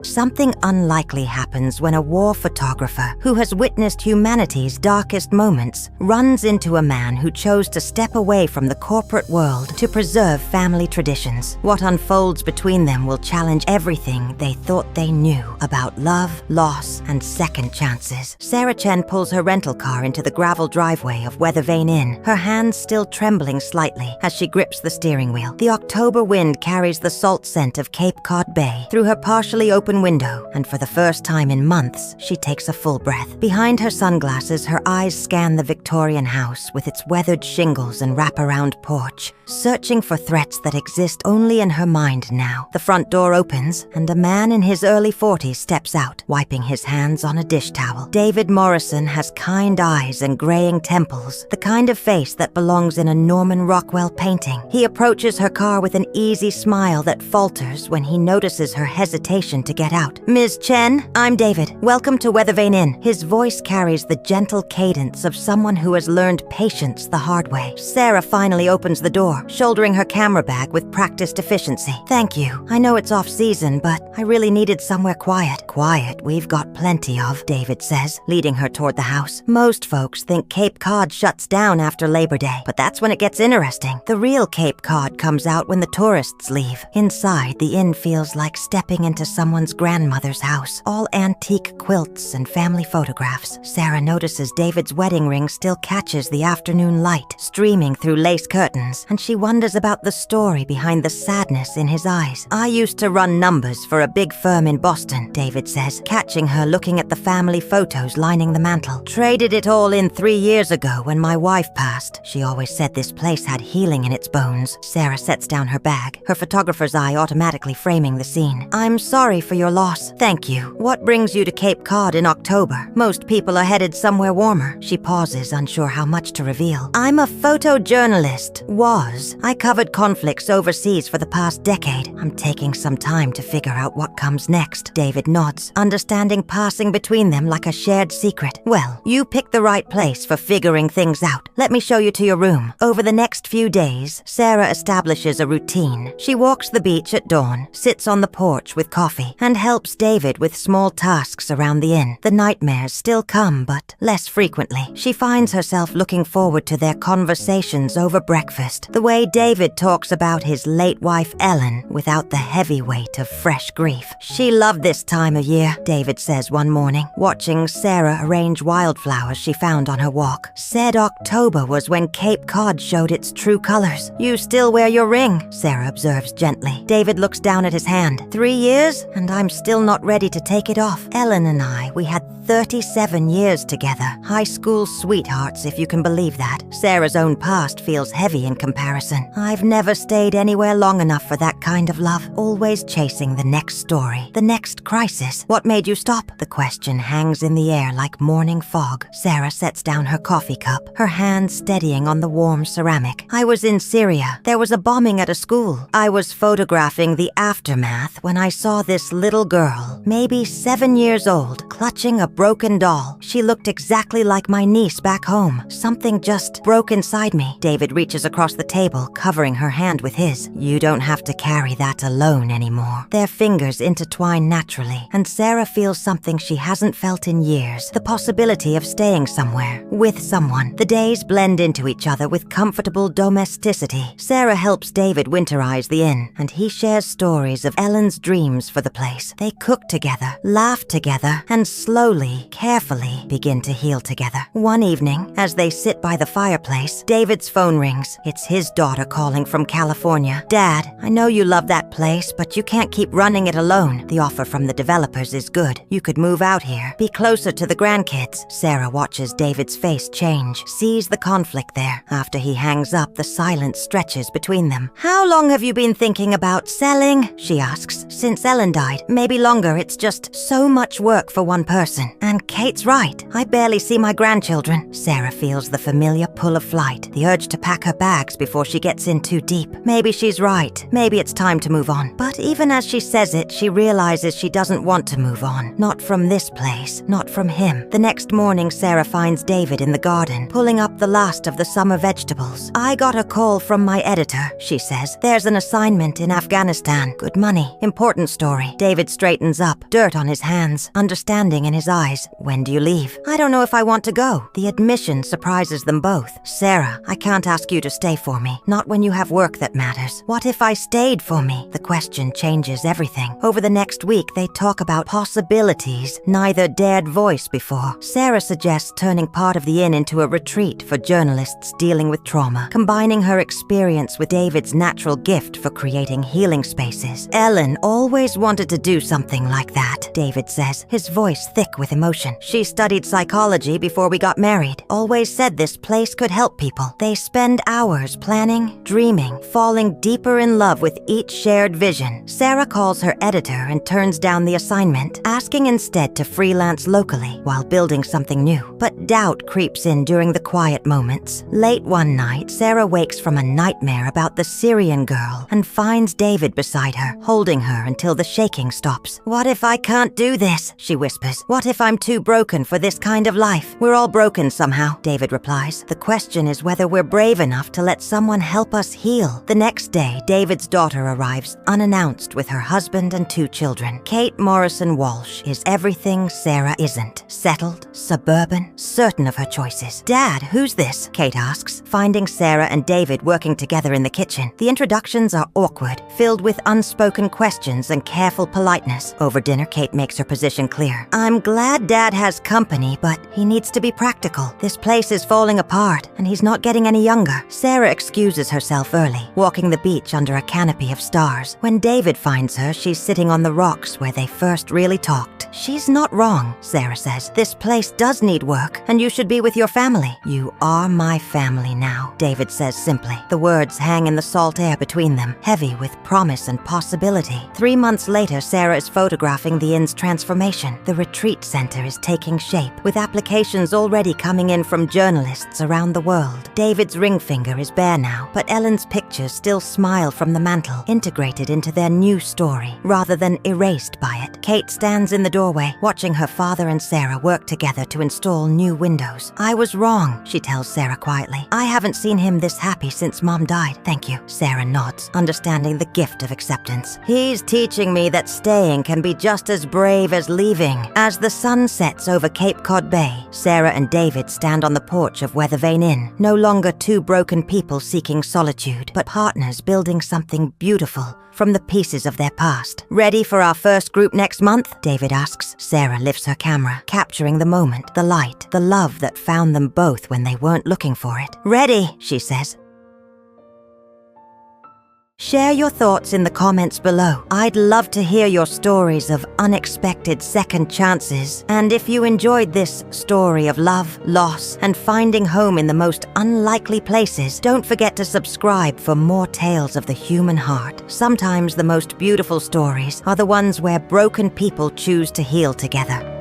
Something unlikely happens when a war photographer who has witnessed humanity's darkest moments runs into a man who chose to step away from the corporate world to preserve family traditions. What unfolds between them will challenge everything they thought they knew about love, loss, and second chances. Sarah Chen pulls her rental car into the gravel driveway of Weather Vane Inn, her hands still trembling slightly as she grips the steering wheel. The October wind carries the salt scent of Cape Cod Bay through her partially open window, and for the first time in months, she takes a full breath. Behind her sunglasses, her eyes scan the Victorian house with its weathered shingles and wraparound porch, searching for threats that exist only in her mind now. The front door opens, and a man in his early 40s steps out, wiping his hands on a dish towel. David Morrison has kind eyes and graying temples, the kind of face that belongs in a Norman Rockwell painting. He approaches her car with an easy smile that falters when he notices her hesitation to get out. "Ms. Chen, I'm David. Welcome to Weather Vane Inn." His voice carries the gentle cadence of someone who has learned patience the hard way. Sarah finally opens the door, shouldering her camera bag with practiced efficiency. "Thank you. I know it's off-season, but I really needed somewhere quiet." "Quiet we've got plenty of," David says, leading her toward the house. "Most folks think Cape Cod shuts down after Labor Day, but that's when it gets interesting. The real Cape Cod comes out when the tourists leave." Inside, the inn feels like stepping into someone's grandmother's house, all antique quilts and family photographs. Sarah notices David's wedding ring still catches the afternoon light, streaming through lace curtains, and she wonders about the story behind the sadness in his eyes. "I used to run numbers for a big firm in Boston," David says, catching her looking at the family photos lining the mantel. "Traded it all in 3 years ago when my wife passed. She always said this place had healing in its bones." Sarah sets down her bag, her photographer's eye automatically framing the scene. "I'm sorry for your loss." "Thank you. What brings you to Cape Cod in October? Most people are headed somewhere warmer." She pauses, unsure how much to reveal. "I'm a photojournalist. Was. I covered conflicts overseas for the past decade. I'm taking some time to figure out what comes next." David nods, understanding passing between them like a shared secret. "Well, you picked the right place for figuring things out. Let me show you to your room." Over the next few days, Sarah establishes a routine. She walks the beach at dawn, sits on the porch with coffee, and helps David with small tasks around the inn. The nightmares still come, but less frequently. She finds herself looking forward to their conversations over breakfast, the way David talks about his late wife Ellen without the heavy weight of fresh grief. "She loved this time of year," David says one morning, watching Sarah arrange wildflowers she found on her walk. "Said October was when Cape Cod showed its true colors." "You still wear your ring," Sarah observes gently. David looks down at his hand. 3 years, and I'm still not ready to take it off. Ellen and we had 37 years together. High school sweethearts, if you can believe that. Sarah's own past feels heavy in comparison. "I've never stayed anywhere long enough for that kind of love. Always chasing the next story, the next crisis." "What made you stop?" The question hangs in the air like morning fog. Sarah sets down her coffee cup, her hand steadying on the warm ceramic. "I was in Syria. There was a bombing at a school. I was photographing the aftermath when I saw this little girl, maybe 7 years old, clutching a broken doll. She looked exactly like my niece back home. Something just broke inside me." David reaches across the table, covering her hand with his. "You don't have to carry that alone anymore." Their fingers intertwine naturally, and Sarah feels something she hasn't felt in years, the possibility of staying somewhere, with someone. The days blend into each other with comfortable domesticity. Sarah helps David winterize the inn, and he shares stories of Ellen's dreams for the place. They cook together, laugh together, and slowly, carefully begin to heal together. One evening, as they sit by the fireplace, David's phone rings. It's his daughter calling from California. "Dad, I know you love that place, but you can't keep running it alone. The offer from the developers is good. You could move out here, be closer to the grandkids." Sarah watches David's face change, sees the conflict there. After he hangs up, the silence stretches between them. "How long have you been thinking about selling?" she asks. "Since Ellen died. Maybe longer. It's just so much work for one person. And Kate's right. I barely see my grandchildren. Sarah feels the familiar pull of flight, the urge to pack her bags before she gets in too deep. Maybe she's right. Maybe it's time to move on. But even as she says it, she realizes she doesn't want to move on. Not from this place. Not from him. The next morning, Sarah finds David in the garden, pulling up the last of the summer vegetables. I got a call from my editor, she says. There's an assignment in Afghanistan. Good money. Important story. David straightens up, dirt on his hands, understanding in his eyes. When do you leave? I don't know if I want to go. The admission surprises them both. Sarah, I can't ask you to stay for me. Not when you have work that matters. What if I stayed for me? The question changes everything. Over the next week, they talk about possibilities neither dared voice before. Sarah suggests turning part of the inn into a retreat for journalists dealing with trauma, combining her experience with David's natural gift for creating healing spaces. Ellen always wanted to do something like that, David says, his voice thick with emotion. She studied psychology before we got married. Always said this place could help people. They spend hours planning, dreaming, falling deeper in love with each shared vision. Sarah calls her editor and turns down the assignment, asking instead to freelance locally while building something new. But doubt creeps in during the quiet moments. Late one night, Sarah wakes from a nightmare about the Syrian girl and finds David beside her, holding her until the shaking stops. What if I can't do this? She whispers. What if I'm too broken for this kind of life? We're all broken somehow, David replies. The question is whether we're brave enough to let someone help us heal. The next day, David's daughter arrives unannounced with her husband and 2 children. Kate Morrison Walsh is everything Sarah isn't. Settled, suburban, certain of her choices. Dad, who's this? Kate asks, finding Sarah and David working together in the kitchen. The introductions are awkward, filled with unspoken questions and careful politeness. Over dinner, Kate makes her position clear. I'm glad Dad has company, but he needs to be practical. This place is falling apart, and he's not getting any younger. Sarah excuses herself early, walking the beach under a canopy of stars. When David finds her, she's sitting on the rocks where they first really talked. She's not wrong, Sarah says. This place does need work, and you should be with your family. You are my family now, David says simply. The words hang in the salt air between them, heavy with promise and possibility. 3 months later, Sarah is photographing the inn's transformation. The retreat center is taking shape, with applications already coming in from journalists around the world. David's ring finger is bare now, but Ellen's pictures still smile from the mantle, integrated into their new story, rather than erased by it. Kate stands in the doorway, watching her father and Sarah work together to install new windows. I was wrong, she tells Sarah quietly. I haven't seen him this happy since Mom died. Thank you. Sarah nods, understanding the gift of acceptance. He's teaching me that staying can be just as brave as leaving. As the sun sets over Cape Cod Bay, Sarah and David stand on the porch of Weathervane Inn, no longer 2 broken people seeking solitude, but partners building something beautiful from the pieces of their past. Ready for our first group next month? David asks. Sarah lifts her camera, capturing the moment, the light, the love that found them both when they weren't looking for it. Ready, she says. Share your thoughts in the comments below. I'd love to hear your stories of unexpected second chances. And if you enjoyed this story of love, loss, and finding home in the most unlikely places, don't forget to subscribe for more tales of the human heart. Sometimes the most beautiful stories are the ones where broken people choose to heal together.